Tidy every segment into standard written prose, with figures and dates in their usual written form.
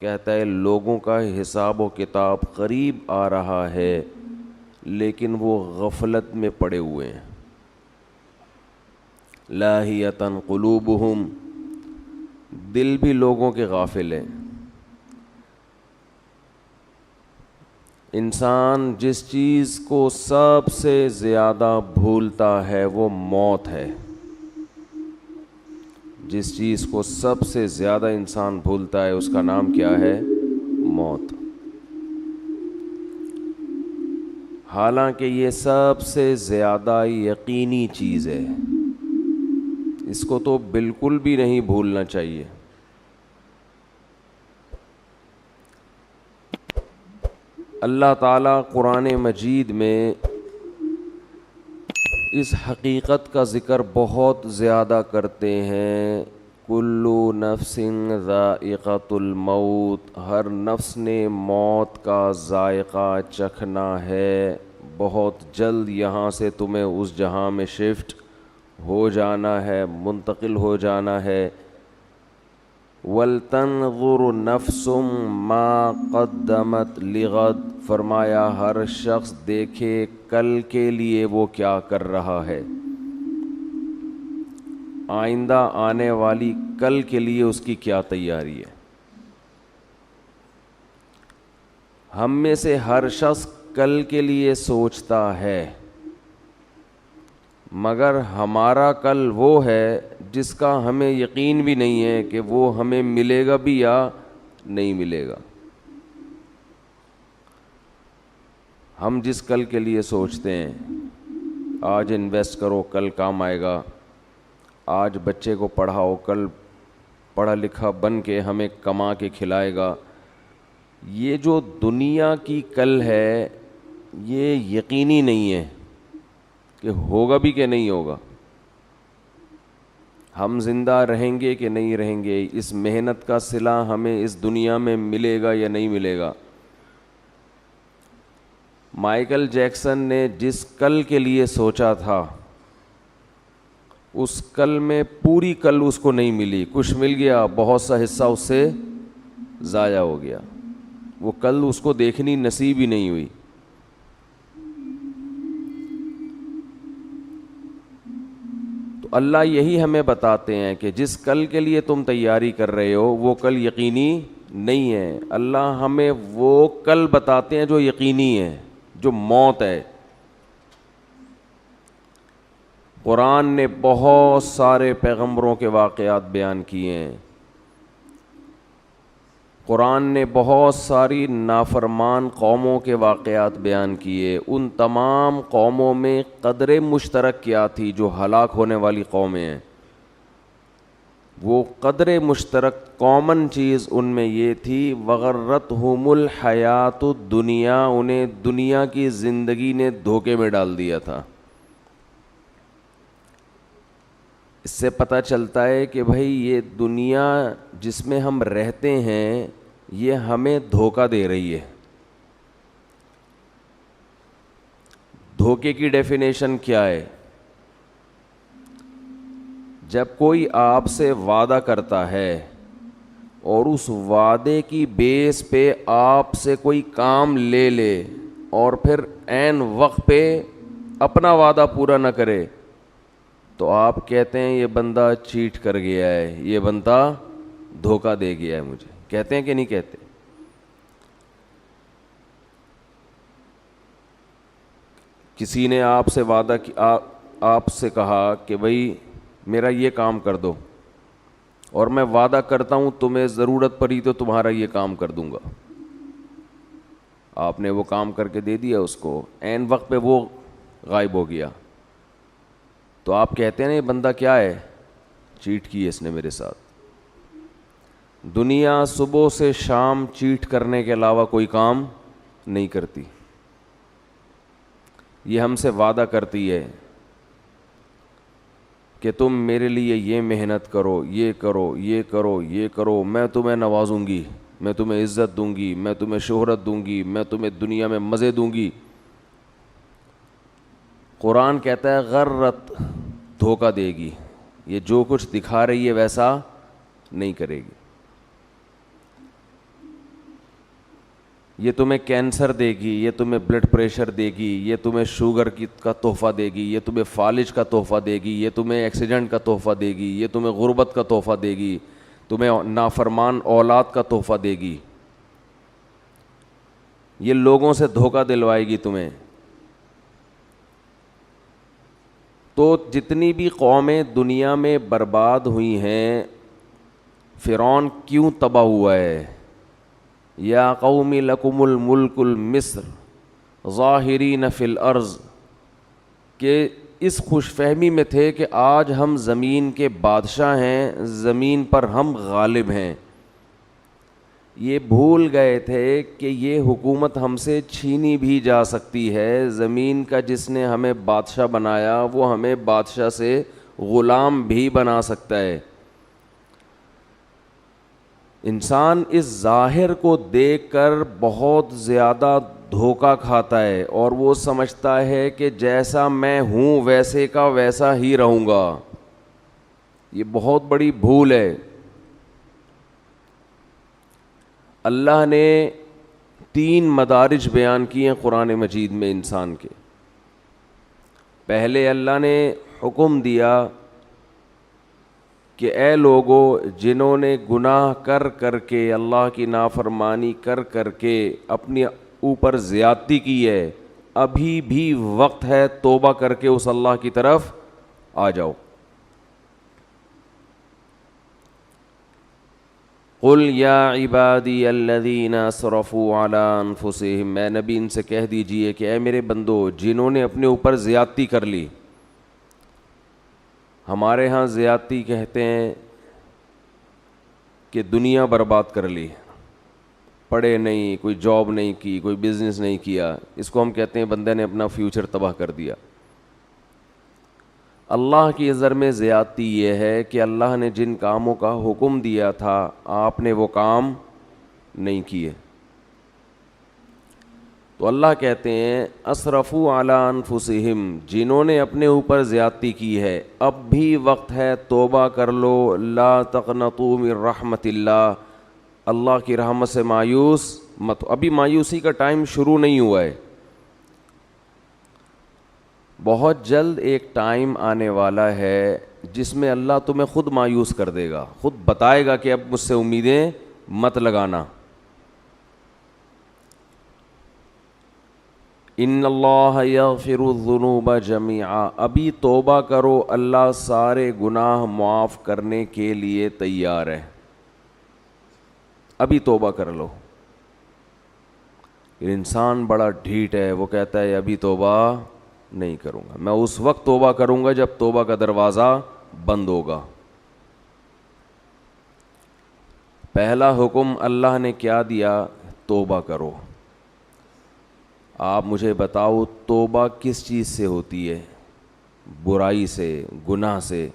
کہتا ہے لوگوں کا حساب و کتاب قریب آ رہا ہے لیکن وہ غفلت میں پڑے ہوئے ہیں. لاہیۃ قلوبہم، دل بھی لوگوں کے غافل ہیں. انسان جس چیز کو سب سے زیادہ بھولتا ہے وہ موت ہے. جس چیز کو سب سے زیادہ انسان بھولتا ہے اس کا نام کیا ہے؟ موت. حالانکہ یہ سب سے زیادہ یقینی چیز ہے، اس کو تو بالکل بھی نہیں بھولنا چاہیے. اللہ تعالیٰ قرآن مجید میں اس حقیقت کا ذکر بہت زیادہ کرتے ہیں. کلُّ نفس ذائقۃ الموت، ہر نفس نے موت کا ذائقہ چکھنا ہے. بہت جلد یہاں سے تمہیں اس جہاں میں شفٹ ہو جانا ہے، منتقل ہو جانا ہے. وَلْتَنْظُرْ نَفْسٌ مَا قَدَّمَتْ لِغَدٍ، فرمایا ہر شخص دیکھے کل کے لیے وہ کیا کر رہا ہے، آئندہ آنے والی کل کے لیے اس کی کیا تیاری ہے. ہم میں سے ہر شخص کل کے لیے سوچتا ہے، مگر ہمارا کل وہ ہے جس کا ہمیں یقین بھی نہیں ہے کہ وہ ہمیں ملے گا بھی یا نہیں ملے گا. ہم جس کل کے لیے سوچتے ہیں، آج انویسٹ کرو کل کام آئے گا، آج بچے کو پڑھاؤ کل پڑھا لکھا بن کے ہمیں کما کے کھلائے گا، یہ جو دنیا کی کل ہے یہ یقینی نہیں ہے کہ ہوگا بھی کہ نہیں ہوگا. ہم زندہ رہیں گے کہ نہیں رہیں گے، اس محنت کا صلہ ہمیں اس دنیا میں ملے گا یا نہیں ملے گا. مائیکل جیکسن نے جس کل کے لیے سوچا تھا اس کل میں پوری کل اس کو نہیں ملی، کچھ مل گیا، بہت سا حصہ اس سے ضائع ہو گیا، وہ کل اس کو دیکھنی نصیب ہی نہیں ہوئی. تو اللہ یہی ہمیں بتاتے ہیں کہ جس کل کے لیے تم تیاری کر رہے ہو وہ کل یقینی نہیں ہے. اللہ ہمیں وہ کل بتاتے ہیں جو یقینی ہے، جو موت ہے. قرآن نے بہت سارے پیغمبروں کے واقعات بیان کیے ہیں. قرآن نے بہت ساری نافرمان قوموں کے واقعات بیان کیے. ان تمام قوموں میں قدر مشترک کیا تھی جو ہلاک ہونے والی قومیں ہیں؟ وہ قدر مشترک کامن چیز ان میں یہ تھی، وغرتہم الحیات الدنیا، انہیں دنیا کی زندگی نے دھوکے میں ڈال دیا تھا. اس سے پتہ چلتا ہے کہ بھائی یہ دنیا جس میں ہم رہتے ہیں یہ ہمیں دھوکہ دے رہی ہے. دھوکے کی ڈیفینیشن کیا ہے؟ جب کوئی آپ سے وعدہ کرتا ہے اور اس وعدے کی بیس پہ آپ سے کوئی کام لے لے اور پھر عین وقت پہ اپنا وعدہ پورا نہ کرے تو آپ کہتے ہیں یہ بندہ چیٹ کر گیا ہے، یہ بندہ دھوکہ دے گیا ہے مجھے. کہتے ہیں کہ نہیں کہتے؟ کسی نے آپ سے وعدہ آپ سے کہا کہ بھائی میرا یہ کام کر دو، اور میں وعدہ کرتا ہوں تمہیں ضرورت پڑی تو تمہارا یہ کام کر دوں گا. آپ نے وہ کام کر کے دے دیا اس کو، عین وقت پہ وہ غائب ہو گیا تو آپ کہتے ہیں نا یہ بندہ کیا ہے، چیٹ کی ہے اس نے میرے ساتھ. دنیا صبح سے شام چیٹ کرنے کے علاوہ کوئی کام نہیں کرتی. یہ ہم سے وعدہ کرتی ہے کہ تم میرے لیے یہ محنت کرو، یہ کرو، یہ کرو، یہ کرو، میں تمہیں نوازوں گی، میں تمہیں عزت دوں گی، میں تمہیں شہرت دوں گی، میں تمہیں دنیا میں مزے دوں گی. قرآن کہتا ہے غرت، دھوکہ دے گی، یہ جو کچھ دکھا رہی ہے ویسا نہیں کرے گی. یہ تمہیں کینسر دے گی، یہ تمہیں بلڈ پریشر دے گی، یہ تمہیں شوگر کا تحفہ دے گی، یہ تمہیں فالج کا تحفہ دے گی، یہ تمہیں ایکسیڈنٹ کا تحفہ دے گی، یہ تمہیں غربت کا تحفہ دے گی، تمہیں نافرمان اولاد کا تحفہ دے گی، یہ لوگوں سے دھوکہ دلوائے گی تمہیں۔ تو جتنی بھی قومیں دنیا میں برباد ہوئی ہیں، فرعون کیوں تباہ ہوا ہے؟ یا قوم لکم الملک المصر ظاہرین فی الارض، کہ اس خوش فہمی میں تھے کہ آج ہم زمین کے بادشاہ ہیں، زمین پر ہم غالب ہیں۔ یہ بھول گئے تھے کہ یہ حکومت ہم سے چھینی بھی جا سکتی ہے، زمین کا جس نے ہمیں بادشاہ بنایا وہ ہمیں بادشاہ سے غلام بھی بنا سکتا ہے۔ انسان اس ظاہر کو دیکھ کر بہت زیادہ دھوکہ کھاتا ہے اور وہ سمجھتا ہے کہ جیسا میں ہوں ویسے کا ویسا ہی رہوں گا۔ یہ بہت بڑی بھول ہے۔ اللہ نے 3 مدارج بیان کیے ہیں قرآن مجید میں انسان کے۔ پہلے اللہ نے حکم دیا کہ اے لوگو جنہوں نے گناہ کر کر کے، اللہ کی نافرمانی کر کر کے اپنے اوپر زیادتی کی ہے، ابھی بھی وقت ہے توبہ کر کے اس اللہ کی طرف آ جاؤ۔ قل یا عبادی الذین اسرفوا علی انفسہم، اے نبی ان سے کہہ دیجئے کہ اے میرے بندو جنہوں نے اپنے اوپر زیادتی کر لی۔ ہمارے ہاں زیادتی کہتے ہیں کہ دنیا برباد کر لی، پڑھے نہیں، کوئی جاب نہیں کی، کوئی بزنس نہیں کیا، اس کو ہم کہتے ہیں بندے نے اپنا فیوچر تباہ کر دیا۔ اللہ کی نظر میں زیادتی یہ ہے کہ اللہ نے جن کاموں کا حکم دیا تھا آپ نے وہ کام نہیں کیے، تو اللہ کہتے ہیں اسرفوا علی انفسہم، جنہوں نے اپنے اوپر زیادتی کی ہے اب بھی وقت ہے توبہ کر لو، لا تقنطوا من رحمت اللہ، اللہ کی رحمت سے مایوس مت، ابھی مایوسی کا ٹائم شروع نہیں ہوا ہے، بہت جلد ایک ٹائم آنے والا ہے جس میں اللہ تمہیں خود مایوس کر دے گا، خود بتائے گا کہ اب مجھ سے امیدیں مت لگانا۔ ان اللہ یغفر الذنوب جميعا، ابھی توبہ کرو، اللہ سارے گناہ معاف کرنے کے لیے تیار ہے، ابھی توبہ کر لو۔ انسان بڑا ڈھیٹ ہے، وہ کہتا ہے ابھی توبہ نہیں کروں گا، میں اس وقت توبہ کروں گا جب توبہ کا دروازہ بند ہوگا۔ پہلا حکم اللہ نے کیا دیا؟ توبہ کرو۔ آپ مجھے بتاؤ توبہ کس چیز سے ہوتی ہے؟ برائی سے، گناہ سے۔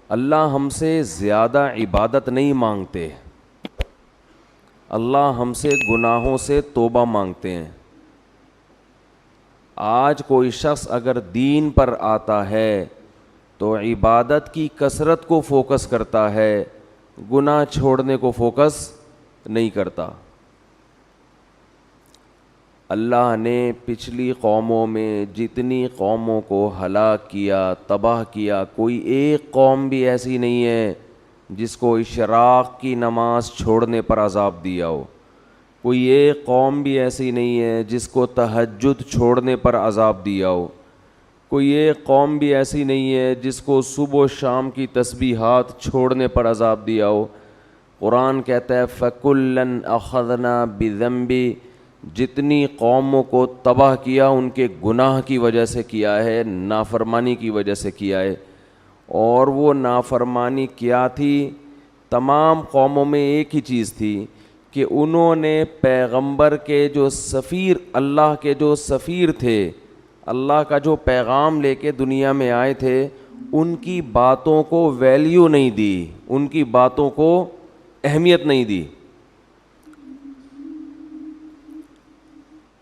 اللہ ہم سے زیادہ عبادت نہیں مانگتے، اللہ ہم سے گناہوں سے توبہ مانگتے ہیں۔ آج کوئی شخص اگر دین پر آتا ہے تو عبادت کی کثرت کو فوکس کرتا ہے، گناہ چھوڑنے کو فوکس نہیں کرتا۔ اللہ نے پچھلی قوموں میں جتنی قوموں کو ہلاک کیا، تباہ کیا، کوئی ایک قوم بھی ایسی نہیں ہے جس کو اشراق کی نماز چھوڑنے پر عذاب دیا ہو، کوئی ایک قوم بھی ایسی نہیں ہے جس کو تہجد چھوڑنے پر عذاب دیا ہو، کوئی ایک قوم بھی ایسی نہیں ہے جس کو صبح و شام کی تسبیحات چھوڑنے پر عذاب دیا ہو۔ قرآن کہتا ہے فَكُلًّا أَخَذْنَا بِذَنبِ، جتنی قوموں کو تباہ کیا ان کے گناہ کی وجہ سے کیا ہے، نافرمانی کی وجہ سے کیا ہے۔ اور وہ نافرمانی کیا تھی؟ تمام قوموں میں ایک ہی چیز تھی کہ انہوں نے پیغمبر کے جو سفیر، اللہ کے جو سفیر تھے، اللہ کا جو پیغام لے کے دنیا میں آئے تھے، ان کی باتوں کو ویلیو نہیں دی، ان کی باتوں کو اہمیت نہیں دی۔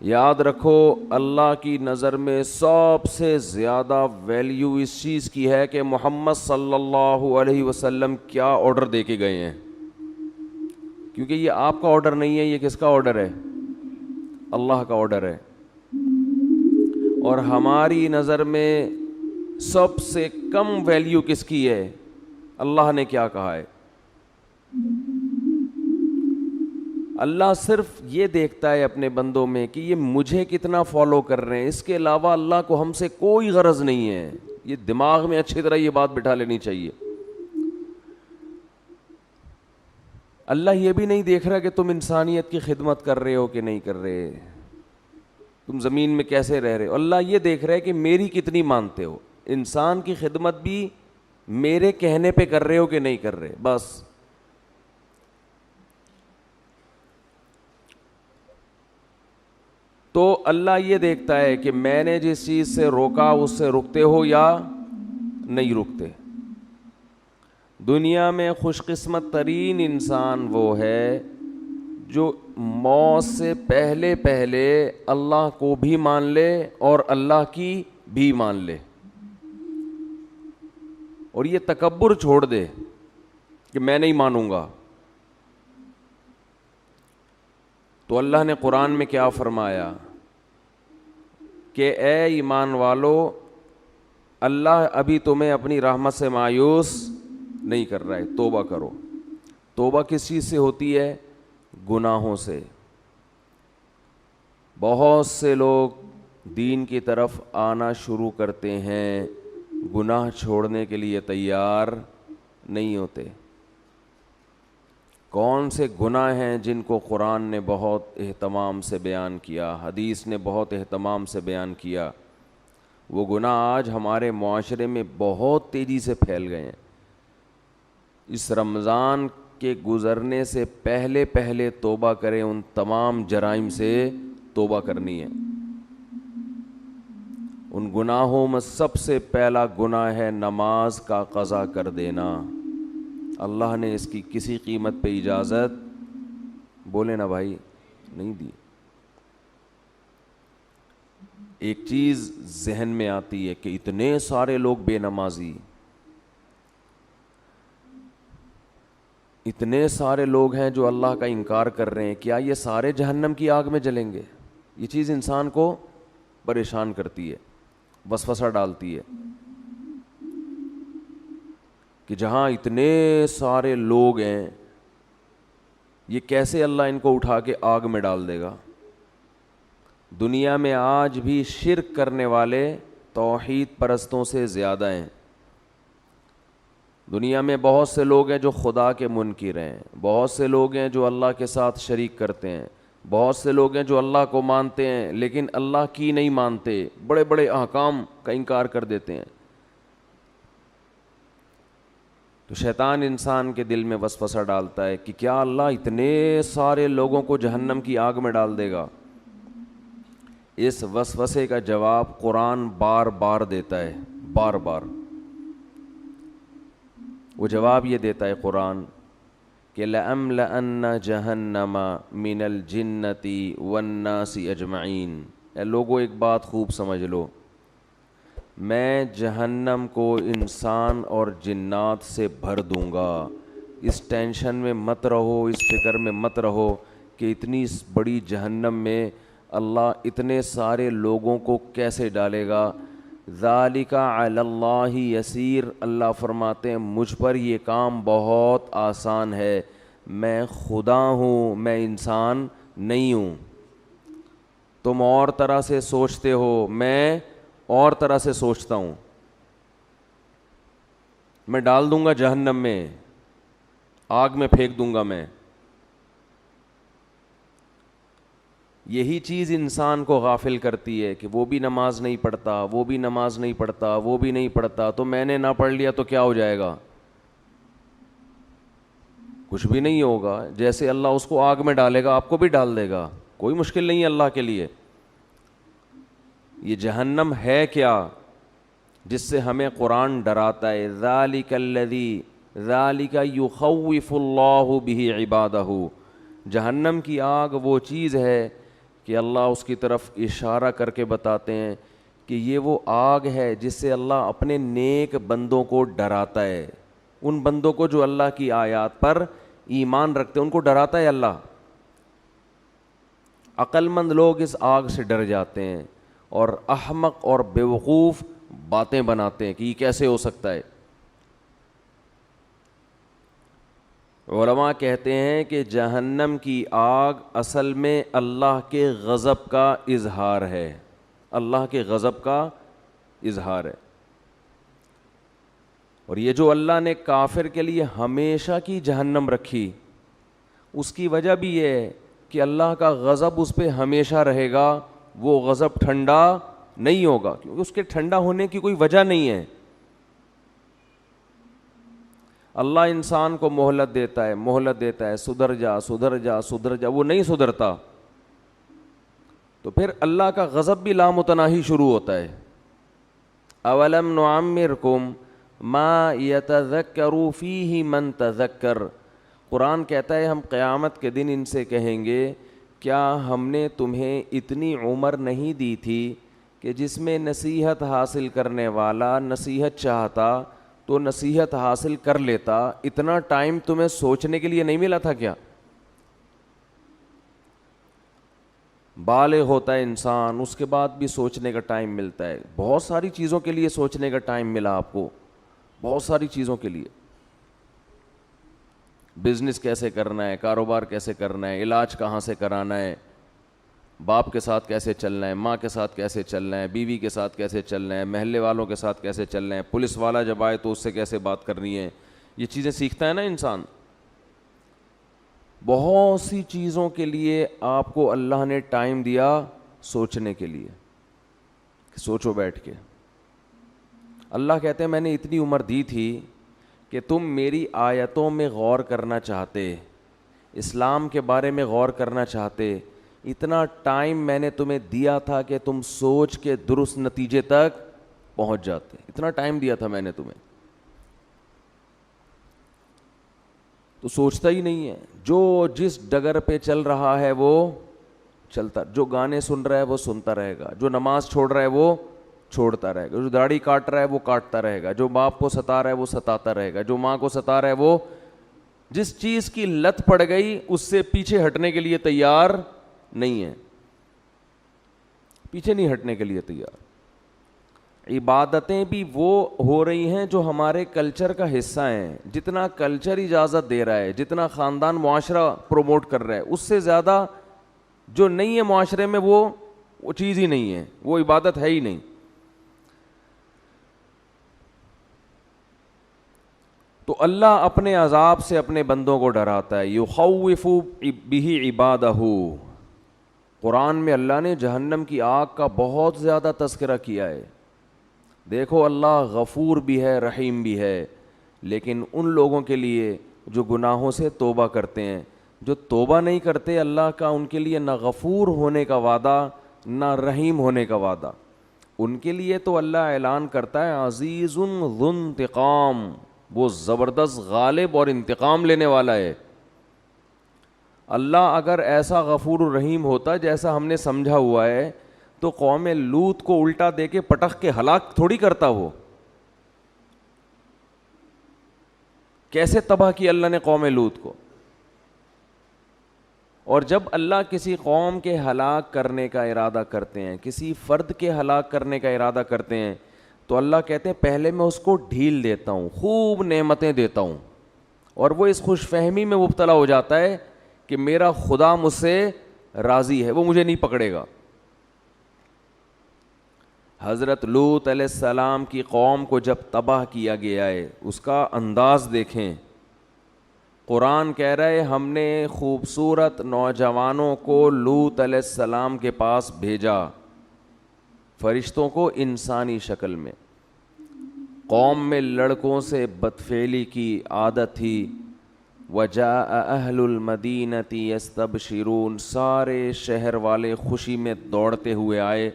یاد رکھو اللہ کی نظر میں سب سے زیادہ ویلیو اس چیز کی ہے کہ محمد صلی اللہ علیہ وسلم کیا آرڈر دے کے گئے ہیں۔ کیونکہ یہ آپ کا آرڈر نہیں ہے, یہ کس کا آرڈر ہے؟ اللہ کا آرڈر ہے. اور ہماری نظر میں سب سے کم ویلیو کس کی ہے؟ اللہ نے کیا کہا ہے. اللہ صرف یہ دیکھتا ہے اپنے بندوں میں کہ یہ مجھے کتنا فالو کر رہے ہیں, اس کے علاوہ اللہ کو ہم سے کوئی غرض نہیں ہے. یہ دماغ میں اچھی طرح یہ بات بٹھا لینی چاہیے. اللہ یہ بھی نہیں دیکھ رہا کہ تم انسانیت کی خدمت کر رہے ہو کہ نہیں کر رہے, تم زمین میں کیسے رہ رہے ہو. اللہ یہ دیکھ رہا ہے کہ میری کتنی مانتے ہو, انسان کی خدمت بھی میرے کہنے پہ کر رہے ہو کہ نہیں کر رہے, بس. تو اللہ یہ دیکھتا ہے کہ میں نے جس چیز سے روکا اس سے رکتے ہو یا نہیں رکتے. دنیا میں خوش قسمت ترین انسان وہ ہے جو موت سے پہلے پہلے اللہ کو بھی مان لے اور اللہ کی بھی مان لے, اور یہ تکبر چھوڑ دے کہ میں نہیں مانوں گا. تو اللہ نے قرآن میں کیا فرمایا کہ اے ایمان والو, اللہ ابھی تمہیں اپنی رحمت سے مایوس نہیں کر رہا ہے, توبہ کرو. توبہ کس چیز سے ہوتی ہے؟ گناہوں سے. بہت سے لوگ دین کی طرف آنا شروع کرتے ہیں, گناہ چھوڑنے کے لیے تیار نہیں ہوتے. کون سے گناہ ہیں جن کو قرآن نے بہت اہتمام سے بیان کیا, حدیث نے بہت اہتمام سے بیان کیا. وہ گناہ آج ہمارے معاشرے میں بہت تیزی سے پھیل گئے ہیں. اس رمضان کے گزرنے سے پہلے پہلے توبہ کریں, ان تمام جرائم سے توبہ کرنی ہے. ان گناہوں میں سب سے پہلا گناہ ہے نماز کا قضا کر دینا. اللہ نے اس کی کسی قیمت پہ اجازت, بولے نا بھائی, نہیں دی. ایک چیز ذہن میں آتی ہے کہ اتنے سارے لوگ بے نمازی, اتنے سارے لوگ ہیں جو اللہ کا انکار کر رہے ہیں, کیا یہ سارے جہنم کی آگ میں جلیں گے؟ یہ چیز انسان کو پریشان کرتی ہے, وسوسہ ڈالتی ہے کہ جہاں اتنے سارے لوگ ہیں یہ کیسے اللہ ان کو اٹھا کے آگ میں ڈال دے گا. دنیا میں آج بھی شرک کرنے والے توحید پرستوں سے زیادہ ہیں. دنیا میں بہت سے لوگ ہیں جو خدا کے منکر ہیں, بہت سے لوگ ہیں جو اللہ کے ساتھ شریک کرتے ہیں, بہت سے لوگ ہیں جو اللہ کو مانتے ہیں لیکن اللہ کی نہیں مانتے, بڑے بڑے احکام کا انکار کر دیتے ہیں. تو شیطان انسان کے دل میں وسوسہ ڈالتا ہے کہ کیا اللہ اتنے سارے لوگوں کو جہنم کی آگ میں ڈال دے گا. اس وسوسے کا جواب قرآن بار بار دیتا ہے, بار بار. وہ جواب یہ دیتا ہے قرآن کہ لَأَمْلَأَنَّ جَهَنَّمَ مِنَ الْجِنَّةِ وَالنَّاسِ أَجْمَعِينَ. اے لوگوں ایک بات خوب سمجھ لو, میں جہنم کو انسان اور جنات سے بھر دوں گا. اس ٹینشن میں مت رہو, اس فکر میں مت رہو کہ اتنی بڑی جہنم میں اللہ اتنے سارے لوگوں کو کیسے ڈالے گا. ذَلِكَ عَلَى اللَّهِ يَسِيرٌ. اللہ فرماتے ہیں مجھ پر یہ کام بہت آسان ہے, میں خدا ہوں, میں انسان نہیں ہوں. تم اور طرح سے سوچتے ہو, میں اور طرح سے سوچتا ہوں. میں ڈال دوں گا جہنم میں, آگ میں پھینک دوں گا میں. یہی چیز انسان کو غافل کرتی ہے کہ وہ بھی نماز نہیں پڑھتا, وہ بھی نماز نہیں پڑھتا, وہ بھی نہیں پڑھتا, تو میں نے نہ پڑھ لیا تو کیا ہو جائے گا؟ کچھ بھی نہیں ہوگا. جیسے اللہ اس کو آگ میں ڈالے گا آپ کو بھی ڈال دے گا, کوئی مشکل نہیں ہے اللہ کے لیے. یہ جہنم ہے کیا جس سے ہمیں قرآن ڈراتا ہے؟ ذَلِكَ الَّذِي ذَلِكَ يُخَوِّفُ اللَّهُ بِهِ عِبَادَهُ. جہنم کی آگ وہ چیز ہے کہ اللہ اس کی طرف اشارہ کر کے بتاتے ہیں کہ یہ وہ آگ ہے جس سے اللہ اپنے نیک بندوں کو ڈراتا ہے, ان بندوں کو جو اللہ کی آیات پر ایمان رکھتے ہیں ان کو ڈراتا ہے اللہ. عقل مند لوگ اس آگ سے ڈر جاتے ہیں اور احمق اور بیوقوف باتیں بناتے ہیں کہ یہ کیسے ہو سکتا ہے. علماء کہتے ہیں کہ جہنم کی آگ اصل میں اللہ کے غضب کا اظہار ہے, اللہ کے غضب کا اظہار ہے. اور یہ جو اللہ نے کافر کے لیے ہمیشہ کی جہنم رکھی, اس کی وجہ بھی یہ ہے کہ اللہ کا غضب اس پہ ہمیشہ رہے گا, وہ غضب ٹھنڈا نہیں ہوگا, کیونکہ اس کے ٹھنڈا ہونے کی کوئی وجہ نہیں ہے. اللہ انسان کو مہلت دیتا ہے, سدھر جا سدھر جا سدھر جا, وہ نہیں سدھرتا, تو پھر اللہ کا غضب بھی لامتناہی شروع ہوتا ہے. اولم نعمرکم ما یتذکر فیہ من تذکر, قرآن کہتا ہے ہم قیامت کے دن ان سے کہیں گے کیا ہم نے تمہیں اتنی عمر نہیں دی تھی کہ جس میں نصیحت حاصل کرنے والا نصیحت چاہتا تو نصیحت حاصل کر لیتا, اتنا ٹائم تمہیں سوچنے کے لیے نہیں ملا تھا کیا؟ بالغ ہوتا ہے انسان, اس کے بعد بھی سوچنے کا ٹائم ملتا ہے, بہت ساری چیزوں کے لیے سوچنے کا ٹائم ملا آپ کو, بہت ساری چیزوں کے لیے. بزنس کیسے کرنا ہے, کاروبار کیسے کرنا ہے, علاج کہاں سے کرانا ہے, باپ کے ساتھ کیسے چلنا ہے, ماں کے ساتھ کیسے چلنا ہے, بیوی کے ساتھ کیسے چلنا ہے, محلے والوں کے ساتھ کیسے چلنا ہے, پولیس والا جب آئے تو اس سے کیسے بات کرنی ہے, یہ چیزیں سیکھتا ہے نا انسان. بہت سی چیزوں کے لیے آپ کو اللہ نے ٹائم دیا سوچنے کے لیے, سوچو بیٹھ کے. اللہ کہتے ہیں میں نے اتنی عمر دی تھی کہ تم میری آیتوں میں غور کرنا چاہتے, اسلام کے بارے میں غور کرنا چاہتے, اتنا ٹائم میں نے تمہیں دیا تھا کہ تم سوچ کے درست نتیجے تک پہنچ جاتے, اتنا ٹائم دیا تھا میں نے تمہیں. تو سوچتا ہی نہیں ہے, جو جس ڈگر پہ چل رہا ہے وہ چلتا, جو گانے سن رہا ہے وہ سنتا رہے گا, جو نماز چھوڑ رہا ہے وہ چھوڑتا رہے گا, جو داڑھی کاٹ رہا ہے وہ کاٹتا رہے گا, جو باپ کو ستا رہا ہے وہ ستاتا رہے گا, جو ماں کو ستا رہا ہے وہ, جس چیز کی لت پڑ گئی اس سے پیچھے ہٹنے کے لیے تیار نہیں ہے, پیچھے نہیں ہٹنے کے لیے تیار. عبادتیں بھی وہ ہو رہی ہیں جو ہمارے کلچر کا حصہ ہیں, جتنا کلچر اجازت دے رہا ہے, جتنا خاندان معاشرہ پروموٹ کر رہا ہے, اس سے زیادہ جو نہیں ہے معاشرے میں وہ چیز ہی نہیں ہے, وہ عبادت ہے ہی نہیں. تو اللہ اپنے عذاب سے اپنے بندوں کو ڈراتا ہے. یخوف بہ عبادہ, قرآن میں اللہ نے جہنم کی آگ کا بہت زیادہ تذکرہ کیا ہے. دیکھو اللہ غفور بھی ہے, رحیم بھی ہے, لیکن ان لوگوں کے لیے جو گناہوں سے توبہ کرتے ہیں, جو توبہ نہیں کرتے اللہ کا ان کے لیے نہ غفور ہونے کا وعدہ نہ رحیم ہونے کا وعدہ. ان کے لیے تو اللہ اعلان کرتا ہے عزیز ذو انتقام, وہ زبردست غالب اور انتقام لینے والا ہے. اللہ اگر ایسا غفور الرحیم ہوتا جیسا ہم نے سمجھا ہوا ہے تو قوم لوط کو الٹا دے کے پٹخ کے ہلاک تھوڑی کرتا. وہ کیسے تباہ کی اللہ نے قوم لوط کو. اور جب اللہ کسی قوم کے ہلاک کرنے کا ارادہ کرتے ہیں, کسی فرد کے ہلاک کرنے کا ارادہ کرتے ہیں, تو اللہ کہتے ہیں پہلے میں اس کو ڈھیل دیتا ہوں, خوب نعمتیں دیتا ہوں, اور وہ اس خوش فہمی میں مبتلا ہو جاتا ہے کہ میرا خدا مجھ سے راضی ہے, وہ مجھے نہیں پکڑے گا. حضرت لوط علیہ السلام کی قوم کو جب تباہ کیا گیا ہے اس کا انداز دیکھیں. قرآن کہہ رہا ہے ہم نے خوبصورت نوجوانوں کو لوط علیہ السلام کے پاس بھیجا, فرشتوں کو انسانی شکل میں. قوم میں لڑکوں سے بدفعلی کی عادت تھی. وجاء اہل المدینۃ یستبشرون, سارے شہر والے خوشی میں دوڑتے ہوئے آئے.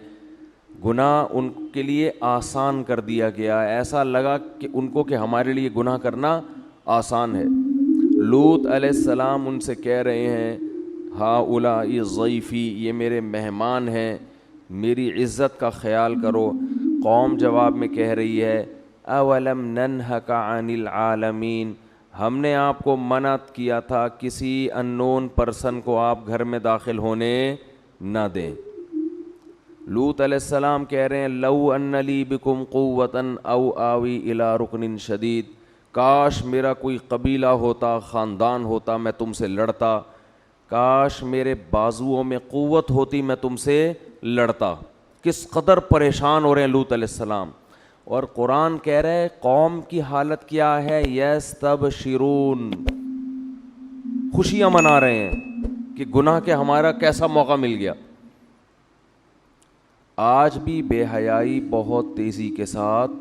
گناہ ان کے لیے آسان کر دیا گیا, ایسا لگا کہ ان کو کہ ہمارے لیے گناہ کرنا آسان ہے. لوط علیہ السلام ان سے کہہ رہے ہیں ہؤلاء ضیفی, یہ میرے مہمان ہیں, میری عزت کا خیال کرو. قوم جواب میں کہہ رہی ہے اولم ننہک عن العالمین, ہم نے آپ کو منع کیا تھا کسی اننون پرسن کو آپ گھر میں داخل ہونے نہ دیں. لوط علیہ السلام کہہ رہے ہیں لو ان لی بکم قوۃ او آوی الی رکن شدید, کاش میرا کوئی قبیلہ ہوتا, خاندان ہوتا, میں تم سے لڑتا. کاش میرے بازوؤں میں قوت ہوتی, میں تم سے لڑتا. کس قدر پریشان ہو رہے ہیں لوط علیہ السلام. اور قرآن کہہ رہے ہے قوم کی حالت کیا ہے, یستبشرون, خوشیاں منا رہے ہیں کہ گناہ کے ہمارا کیسا موقع مل گیا. آج بھی بے حیائی بہت تیزی کے ساتھ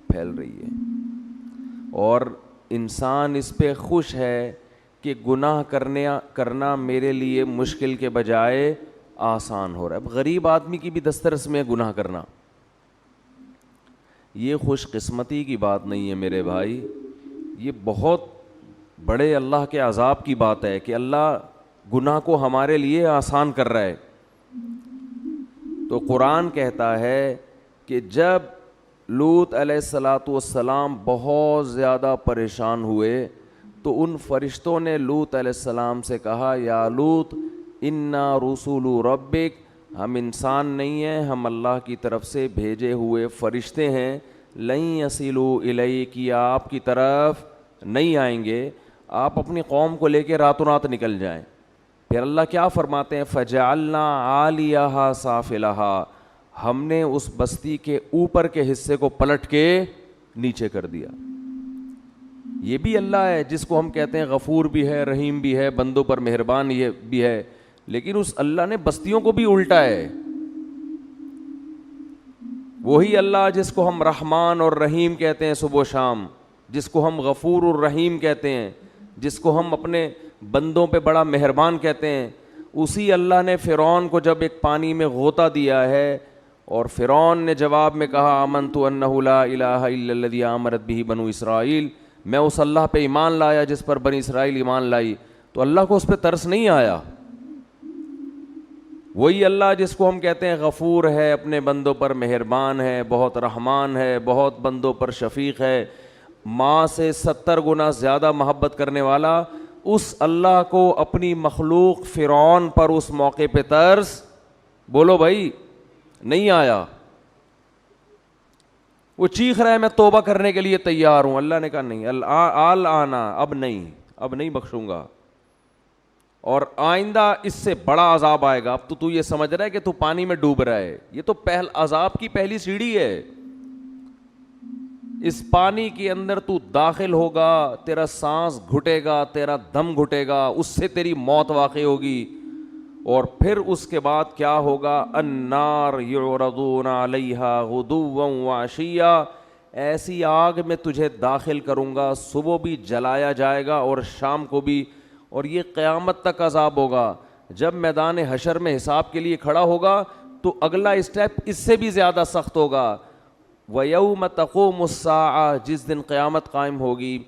پھیل رہی ہے اور انسان اس پہ خوش ہے کہ گناہ کرنا میرے لیے مشکل کے بجائے آسان ہو رہا ہے. اب غریب آدمی کی بھی دسترس میں گناہ کرنا, یہ خوش قسمتی کی بات نہیں ہے میرے بھائی, یہ بہت بڑے اللہ کے عذاب کی بات ہے کہ اللہ گناہ کو ہمارے لیے آسان کر رہا ہے. تو قرآن کہتا ہے کہ جب لوط علیہ السلام بہت زیادہ پریشان ہوئے تو ان فرشتوں نے لوط علیہ السلام سے کہا یا لوط انا رسول ربک, ہم انسان نہیں ہیں, ہم اللہ کی طرف سے بھیجے ہوئے فرشتے ہیں. لن یصلوا الیک, آپ کی طرف نہیں آئیں گے, آپ اپنی قوم کو لے کے راتوں رات نکل جائیں. پھر اللہ کیا فرماتے ہیں فجعلنا عالیہا سافلہا, ہم نے اس بستی کے اوپر کے حصے کو پلٹ کے نیچے کر دیا. یہ بھی اللہ ہے جس کو ہم کہتے ہیں غفور بھی ہے, رحیم بھی ہے, بندوں پر مہربان یہ بھی ہے, لیکن اس اللہ نے بستیوں کو بھی الٹا ہے. وہی اللہ جس کو ہم رحمان اور رحیم کہتے ہیں صبح و شام, جس کو ہم غفور الرحیم کہتے ہیں, جس کو ہم اپنے بندوں پہ بڑا مہربان کہتے ہیں, اسی اللہ نے فرعون کو جب ایک پانی میں غوطہ دیا ہے اور فرعون نے جواب میں کہا آمنت انہ لا الہ الا الذی آمنت بہ بنو اسرائیل, میں اس اللہ پہ ایمان لایا جس پر بنی اسرائیل ایمان لائی, تو اللہ کو اس پہ ترس نہیں آیا. وہی اللہ جس کو ہم کہتے ہیں غفور ہے, اپنے بندوں پر مہربان ہے, بہت رحمان ہے, بہت بندوں پر شفیق ہے, ماں سے 70 گنا زیادہ محبت کرنے والا, اس اللہ کو اپنی مخلوق فرعون پر اس موقع پہ ترس, بولو بھائی, نہیں آیا. وہ چیخ رہا ہے میں توبہ کرنے کے لیے تیار ہوں, اللہ نے کہا نہیں, آنا اب نہیں بخشوں گا, اور آئندہ اس سے بڑا عذاب آئے گا. اب تو یہ سمجھ رہا ہے کہ تو پانی میں ڈوب رہا ہے, یہ تو عذاب کی پہلی سیڑھی ہے. اس پانی کے اندر تو داخل ہوگا, تیرا سانس گھٹے گا, تیرا دم گھٹے گا, اس سے تیری موت واقع ہوگی. اور پھر اس کے بعد کیا ہوگا, النار یعرضون علیہا غدوا وعشیا, ایسی آگ میں تجھے داخل کروں گا, صبح بھی جلایا جائے گا اور شام کو بھی, اور یہ قیامت تک عذاب ہوگا. جب میدان حشر میں حساب کے لیے کھڑا ہوگا تو اگلا اسٹیپ اس سے بھی زیادہ سخت ہوگا. وَيَوْمَ تَقُومُ السَّاعَةُ, جس دن قیامت قائم ہوگی,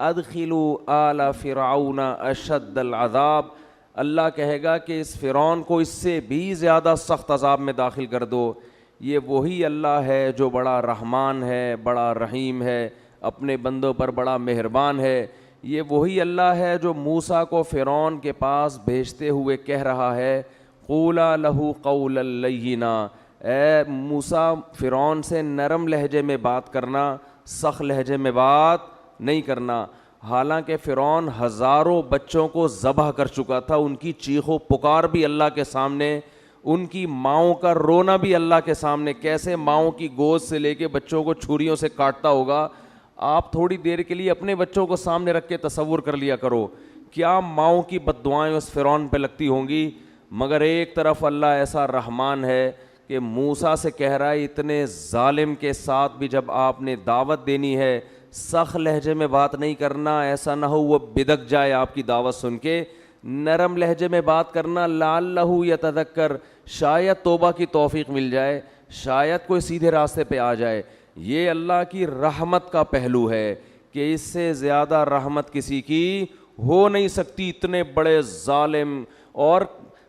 أَدْخِلُوا آلَ فِرْعَوْنَ أَشَدَّ الْعَذَابِ, اللہ کہے گا کہ اس فرعون کو اس سے بھی زیادہ سخت عذاب میں داخل کر دو. یہ وہی اللہ ہے جو بڑا رحمان ہے, بڑا رحیم ہے, اپنے بندوں پر بڑا مہربان ہے. یہ وہی اللہ ہے جو موسیٰ کو فرعون کے پاس بھیجتے ہوئے کہہ رہا ہے قولا لہ قولا لینا, اے موسیٰ فرعون سے نرم لہجے میں بات کرنا, سخت لہجے میں بات نہیں کرنا. حالانکہ فرعون ہزاروں بچوں کو ذبح کر چکا تھا, ان کی چیخ و پکار بھی اللہ کے سامنے, ان کی ماؤں کا رونا بھی اللہ کے سامنے, کیسے ماؤں کی گود سے لے کے بچوں کو چھریوں سے کاٹتا ہوگا. آپ تھوڑی دیر کے لیے اپنے بچوں کو سامنے رکھ کے تصور کر لیا کرو, کیا ماؤں کی بددعائیں اس فرعون پہ لگتی ہوں گی. مگر ایک طرف اللہ ایسا رحمان ہے کہ موسیٰ سے کہہ رہا ہے اتنے ظالم کے ساتھ بھی جب آپ نے دعوت دینی ہے, سخت لہجے میں بات نہیں کرنا, ایسا نہ ہو وہ بدک جائے آپ کی دعوت سن کے. نرم لہجے میں بات کرنا, لعلہ یتذکر, شاید توبہ کی توفیق مل جائے, شاید کوئی سیدھے راستے پہ آ جائے. یہ اللہ کی رحمت کا پہلو ہے کہ اس سے زیادہ رحمت کسی کی ہو نہیں سکتی. اتنے بڑے ظالم, اور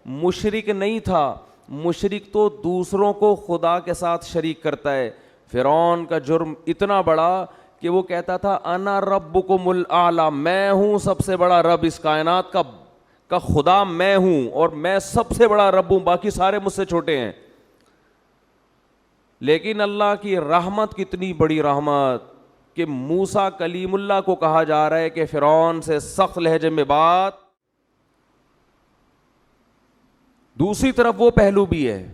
مشرک نہیں تھا, مشرک تو دوسروں کو خدا کے ساتھ شریک کرتا ہے. فرعون کا جرم اتنا بڑا کہ وہ کہتا تھا انا ربکم الاعلی، میں ہوں سب سے بڑا رب، اس کائنات کا خدا میں ہوں، اور میں سب سے بڑا رب ہوں، باقی سارے مجھ سے چھوٹے ہیں. لیکن اللہ کی رحمت کتنی بڑی رحمت کہ موسیٰ کلیم اللہ کو کہا جا رہا ہے کہ فرعون سے سخت لہجے میں بات. دوسری طرف وہ پہلو بھی ہے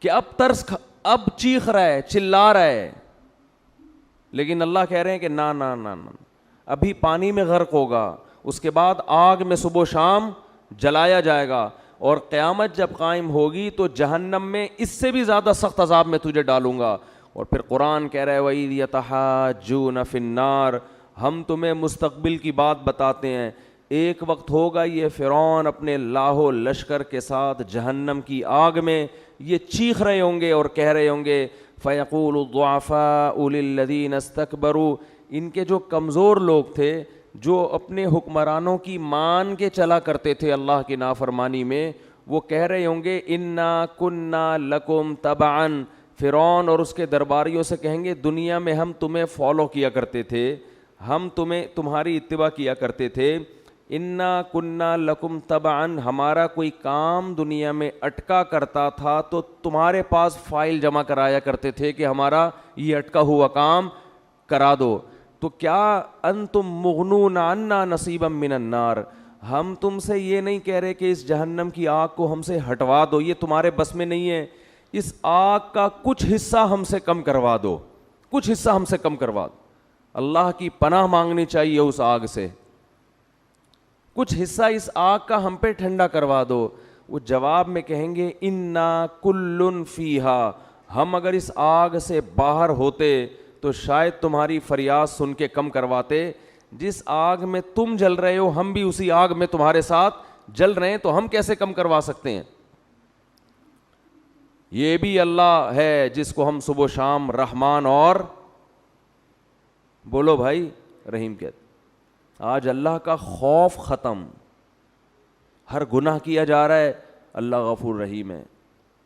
کہ اب چیخ رہا ہے، چلا رہا ہے، لیکن اللہ کہہ رہے ہیں کہ نا نا نا نا، ابھی پانی میں غرق ہوگا، اس کے بعد آگ میں صبح و شام جلایا جائے گا، اور قیامت جب قائم ہوگی تو جہنم میں اس سے بھی زیادہ سخت عذاب میں تجھے ڈالوں گا. اور پھر قرآن کہہ رہا ہے وَإِذْ يَتَحَاجُّونَ فِي النَّارِ، ہم تمہیں مستقبل کی بات بتاتے ہیں. ایک وقت ہوگا یہ فرعون اپنے لاہو لشکر کے ساتھ جہنم کی آگ میں یہ چیخ رہے ہوں گے اور کہہ رہے ہوں گے فَيَقُولُ الضُّعَفَاءُ لِلَّذِينَ اسْتَكْبَرُوا، ان کے جو کمزور لوگ تھے، جو اپنے حکمرانوں کی مان کے چلا کرتے تھے اللہ کی نافرمانی میں، وہ کہہ رہے ہوں گے اِنَّا كُنَّا لَكُمْ تَبَعًا. فرعون اور اس کے درباریوں سے کہیں گے دنیا میں ہم تمہیں فالو کیا کرتے تھے، ہم تمہاری اتباع کیا کرتے تھے. اِنَّا كُنَّا لَكُمْ تَبَعًا، ہمارا کوئی کام دنیا میں اٹکا کرتا تھا تو تمہارے پاس فائل جمع کرایا کرتے تھے کہ ہمارا یہ اٹکا ہوا کام کرا دو. تو کیا انتم مغنون عنا نصیبا من النار، ہم تم سے یہ نہیں کہہ رہے کہ اس جہنم کی آگ کو ہم سے ہٹوا دو، یہ تمہارے بس میں نہیں ہے، اس آگ کا کچھ حصہ ہم سے کم کروا دو، کچھ حصہ ہم سے کم کروا دو. اللہ کی پناہ مانگنی چاہیے اس آگ سے، کچھ حصہ اس آگ کا ہم پہ ٹھنڈا کروا دو. وہ جواب میں کہیں گے انا کل فیہا، ہم اگر اس آگ سے باہر ہوتے تو شاید تمہاری فریاد سن کے کم کرواتے. جس آگ میں تم جل رہے ہو ہم بھی اسی آگ میں تمہارے ساتھ جل رہے ہیں، تو ہم کیسے کم کروا سکتے ہیں؟ یہ بھی اللہ ہے جس کو ہم صبح و شام رحمان اور بولو بھائی رحیم کہتے. آج اللہ کا خوف ختم، ہر گناہ کیا جا رہا ہے اللہ غفور رحیم ہے،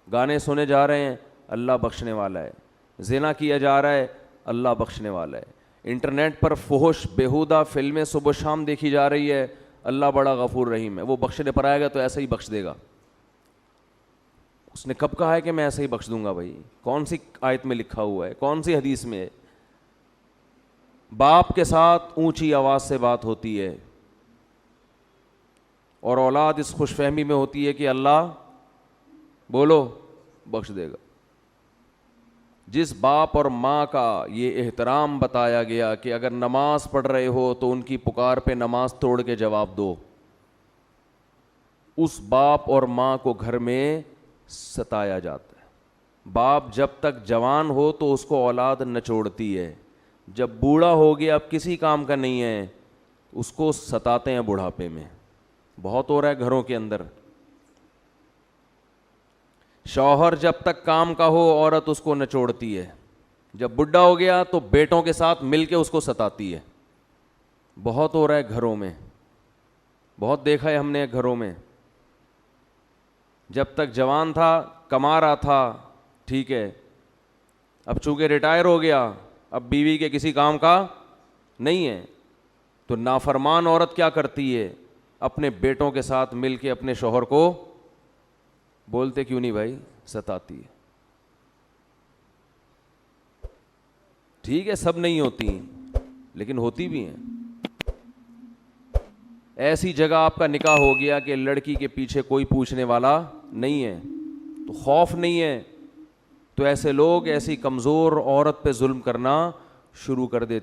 گانے سنے جا رہے ہیں اللہ بخشنے والا ہے، زنا کیا جا رہا ہے اللہ بخشنے والا ہے، انٹرنیٹ پر فحش بیہودہ فلمیں صبح شام دیکھی جا رہی ہے اللہ بڑا غفور رحیم ہے، وہ بخشنے پر آئے گا تو ایسے ہی بخش دے گا. اس نے کب کہا ہے کہ میں ایسے ہی بخش دوں گا؟ بھائی کون سی آیت میں لکھا ہوا ہے، کون سی حدیث میں ہے؟ باپ کے ساتھ اونچی آواز سے بات ہوتی ہے اور اولاد اس خوش فہمی میں ہوتی ہے کہ اللہ بولو بخش دے گا. جس باپ اور ماں کا یہ احترام بتایا گیا کہ اگر نماز پڑھ رہے ہو تو ان کی پکار پہ نماز توڑ کے جواب دو، اس باپ اور ماں کو گھر میں ستایا جاتا ہے. باپ جب تک جوان ہو تو اس کو اولاد نچوڑتی ہے، جب بوڑھا ہو گیا اب کسی کام کا نہیں ہے اس کو ستاتے ہیں بڑھاپے میں. بہت ہو رہا ہے گھروں کے اندر. شوہر جب تک کام کا ہو عورت اس کو نچوڑتی ہے، جب بڈھا ہو گیا تو بیٹوں کے ساتھ مل کے اس کو ستاتی ہے. بہت ہو رہا ہے گھروں میں، بہت دیکھا ہے ہم نے گھروں میں. جب تک جوان تھا کما رہا تھا ٹھیک ہے، اب چونکہ ریٹائر ہو گیا اب بیوی کے کسی کام کا نہیں ہے، تو نافرمان عورت کیا کرتی ہے؟ اپنے بیٹوں کے ساتھ مل کے اپنے شوہر کو بولتے کیوں نہیں بھائی ستاتی ہے. ٹھیک ہے سب نہیں ہوتی لیکن ہوتی بھی ہیں. ایسی جگہ آپ کا نکاح ہو گیا کہ لڑکی کے پیچھے کوئی پوچھنے والا نہیں ہے، تو خوف نہیں ہے، تو ایسے لوگ ایسی کمزور عورت پہ ظلم کرنا شروع کر دیتے